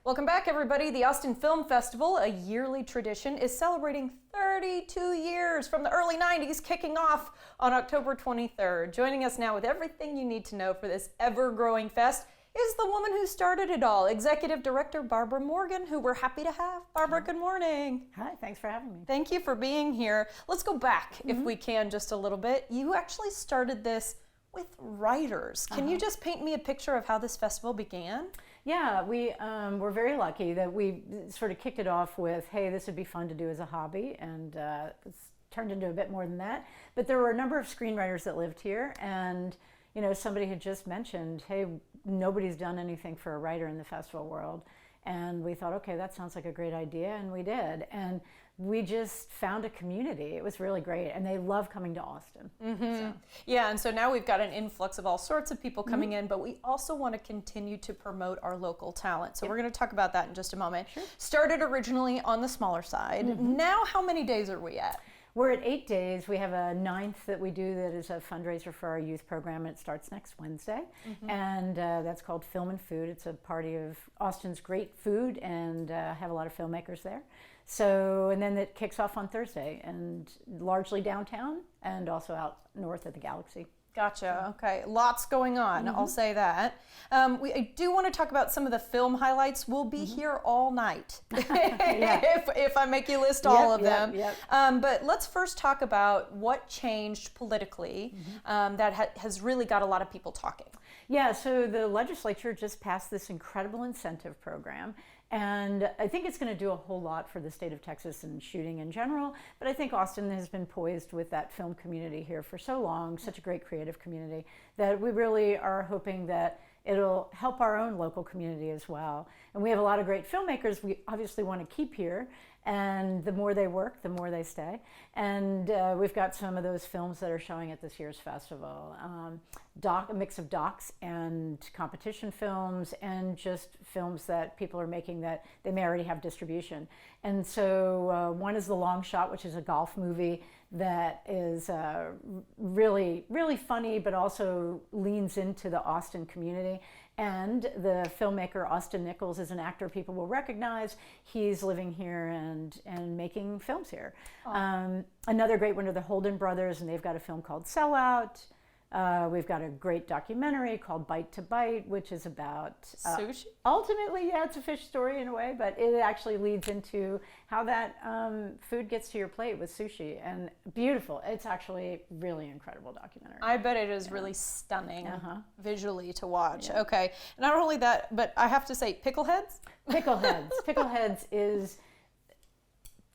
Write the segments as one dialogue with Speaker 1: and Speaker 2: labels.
Speaker 1: Welcome back, everybody. The Austin Film Festival, a yearly tradition, is celebrating 32 years from the early 90s, kicking off on October 23rd. Joining us now with everything you need to know for this ever-growing fest is the woman who started it all, Executive Director Barbara Morgan, who we're happy to have. Barbara, good morning.
Speaker 2: Hi, thanks for having me.
Speaker 1: Thank you for being here. Let's go back, if we can, just a little bit. You actually started this with writers. Can you just paint me a picture of how this festival began?
Speaker 2: Yeah, we were very lucky that we sort of kicked it off with, hey, this would be fun to do as a hobby, and it's turned into a bit more than that. But there were a number of screenwriters that lived here, and you know, somebody had just mentioned, hey, nobody's done anything for a writer in the festival world. And we thought, okay, that sounds like a great idea, and we did. And we just found a community. It was really great, and they love coming to Austin. So.
Speaker 1: Yeah, and so now we've got an influx of all sorts of people coming in, but we also want to continue to promote our local talent. So we're going to talk about that in just a moment.
Speaker 2: Sure.
Speaker 1: Started originally on the smaller side. Now how many days are we at?
Speaker 2: We're at 8 days. We have a 9th that we do that is a fundraiser for our youth program, and it starts next Wednesday. And that's called Film and Food. It's a party of Austin's great food, and have a lot of filmmakers there. So, and then it kicks off on Thursday, and largely downtown and also out north at the Galaxy.
Speaker 1: Gotcha. Okay. Lots going on. I'll say that. I do want to talk about some of the film highlights. We'll be here all night if I make you list all of them. But let's first talk about what changed politically that has really got a lot of people talking.
Speaker 2: Yeah, so the legislature just passed this incredible incentive program. And I think it's going to do a whole lot for the state of Texas and shooting in general. But I think Austin has been poised with that film community here for so long, such a great creative community, that we really are hoping that it'll help our own local community as well. And we have a lot of great filmmakers we obviously want to keep here. And the more they work, the more they stay. And we've got some of those films that are showing at this year's festival. A mix of docs and competition films, and just films that people are making that they may already have distribution. And so one is The Long Shot, which is a golf movie that is really, really funny, but also leans into the Austin community. And the filmmaker Austin Nichols is an actor people will recognize. He's living here and making films here. Another great one are the Holden brothers, and they've got a film called Sellout. We've got a great documentary called Bite to Bite, which is about
Speaker 1: sushi.
Speaker 2: Ultimately, yeah, it's a fish story in a way, but it actually leads into how that food gets to your plate with sushi, and beautiful. It's actually a really incredible documentary.
Speaker 1: I bet it is really stunning visually to watch. Okay, not only that, but I have to say, Pickleheads.
Speaker 2: Pickleheads is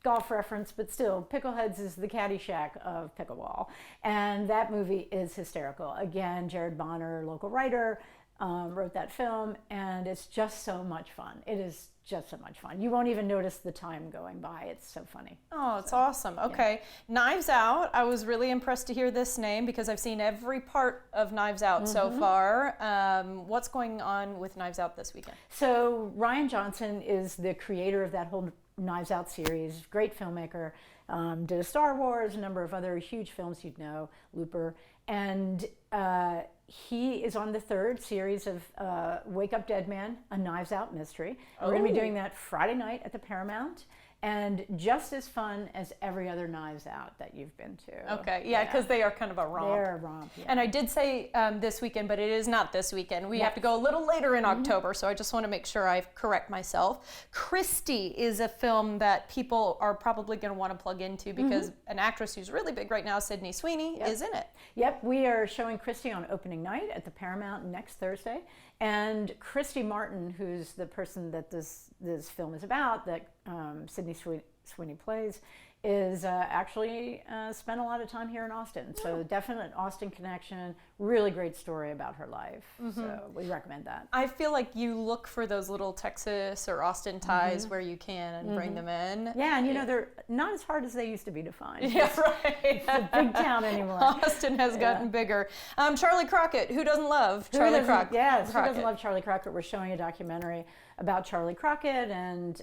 Speaker 2: golf reference, but still, Pickleheads is the Caddyshack of pickleball, and that movie is hysterical. Again, Jared Bonner, local writer, wrote that film, and it's just so much fun. It is just so much fun. You won't even notice the time going by. It's so funny.
Speaker 1: Oh, it's awesome. Okay, Knives Out. I was really impressed to hear this name because I've seen every part of Knives Out so far. What's going on with Knives Out this weekend?
Speaker 2: So Ryan Johnson is the creator of that whole Knives Out series, great filmmaker, did a Star Wars, a number of other huge films you'd know, Looper, and he is on the 3rd series of Wake Up Dead Man, a Knives Out mystery. We're going to be doing that Friday night at the Paramount, and just as fun as every other Knives Out that you've been to.
Speaker 1: Okay, yeah, because they are kind of a romp.
Speaker 2: They're a romp, yeah.
Speaker 1: And I did say this weekend, but it is not this weekend. We have to go a little later in October, so I just want to make sure I correct myself. Christy is a film that people are probably going to want to plug into because an actress who's really big right now, Sydney Sweeney, is in it.
Speaker 2: Yep, we are showing Christy on opening night at the Paramount next Thursday. And Christy Martin, who's the person that this film is about, that Sydney Sweeney plays, is actually spent a lot of time here in Austin. So definite Austin connection, really great story about her life. So we recommend that.
Speaker 1: I feel like you look for those little Texas or Austin ties where you can and bring them in.
Speaker 2: Yeah, and you know, they're not as hard as they used to be to find.
Speaker 1: Yeah, right.
Speaker 2: It's a big town anymore.
Speaker 1: Austin has gotten bigger. Charlie Crockett, who doesn't love Charlie Crockett?
Speaker 2: Yes, who doesn't love Charlie Crockett? We're showing a documentary about Charlie Crockett, and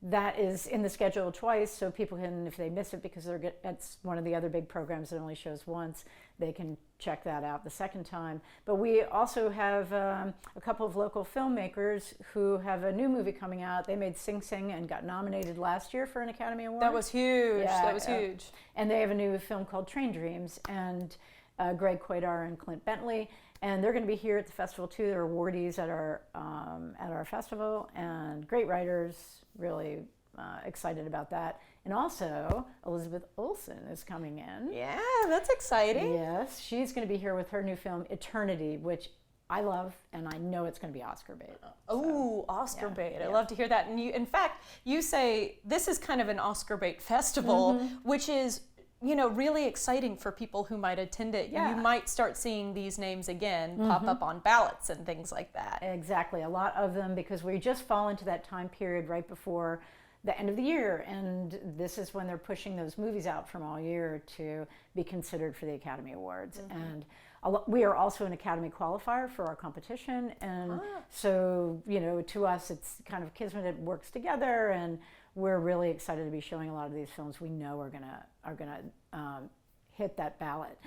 Speaker 2: that is in the schedule twice, so people can, if they miss it because it's one of the other big programs that only shows once, they can check that out the second time. But we also have a couple of local filmmakers who have a new movie coming out. They made Sing Sing and got nominated last year for an Academy Award.
Speaker 1: That was huge.
Speaker 2: Yeah,
Speaker 1: that was huge.
Speaker 2: And they have a new film called Train Dreams, and Greg Quaidar and Clint Bentley. And they're going to be here at the festival too. They're awardees at our festival, and great writers. Really excited about that. And also, Elizabeth Olsen is coming in.
Speaker 1: Yeah, that's exciting.
Speaker 2: Yes, she's going to be here with her new film, Eternity, which I love, and I know it's going to be Oscar bait.
Speaker 1: Oh, Oscar bait. I
Speaker 2: yeah.
Speaker 1: love to hear that. And you, in fact, you say this is kind of an Oscar bait festival, which is, you know, really exciting for people who might attend it.
Speaker 2: Yeah.
Speaker 1: You might start seeing these names again pop up on ballots and things like that.
Speaker 2: Exactly, a lot of them, because we just fall into that time period right before the end of the year, and this is when they're pushing those movies out from all year to be considered for the Academy Awards. And we are also an Academy qualifier for our competition, and so, you know, to us it's kind of kismet. It works together, and we're really excited to be showing a lot of these films we know are gonna hit that ballot.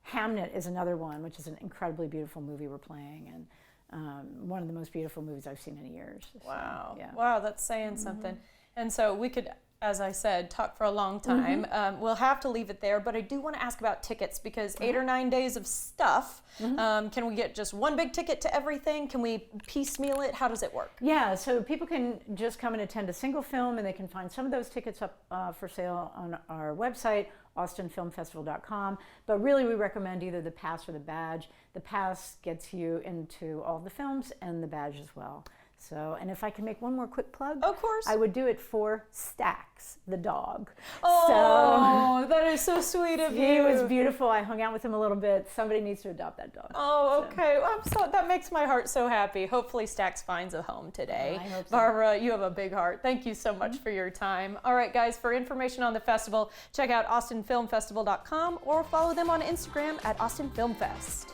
Speaker 2: Hamnet is another one, which is an incredibly beautiful movie we're playing, and one of the most beautiful movies I've seen in years.
Speaker 1: Wow.
Speaker 2: So, yeah.
Speaker 1: Wow, that's saying something. And so we could, as I said, talk for a long time. We'll have to leave it there, but I do want to ask about tickets, because 8 or 9 days of stuff. Can we get just one big ticket to everything? Can we piecemeal it? How does it work?
Speaker 2: Yeah, so people can just come and attend a single film, and they can find some of those tickets up for sale on our website, austinfilmfestival.com. But really, we recommend either the pass or the badge. The pass gets you into all the films, and the badge as well. So, and if I can make one more quick plug,
Speaker 1: Of course.
Speaker 2: I would do it for Stax, the dog.
Speaker 1: Oh, that is so sweet of
Speaker 2: So,
Speaker 1: you.
Speaker 2: he was beautiful. I hung out with him a little bit. Somebody needs to adopt that dog.
Speaker 1: Oh, okay. Well, that makes my heart so happy. Hopefully Stax finds a home today.
Speaker 2: I hope so.
Speaker 1: Barbara, you have a big heart. Thank you so much for your time. All right, guys, for information on the festival, check out austinfilmfestival.com or follow them on Instagram at austinfilmfest.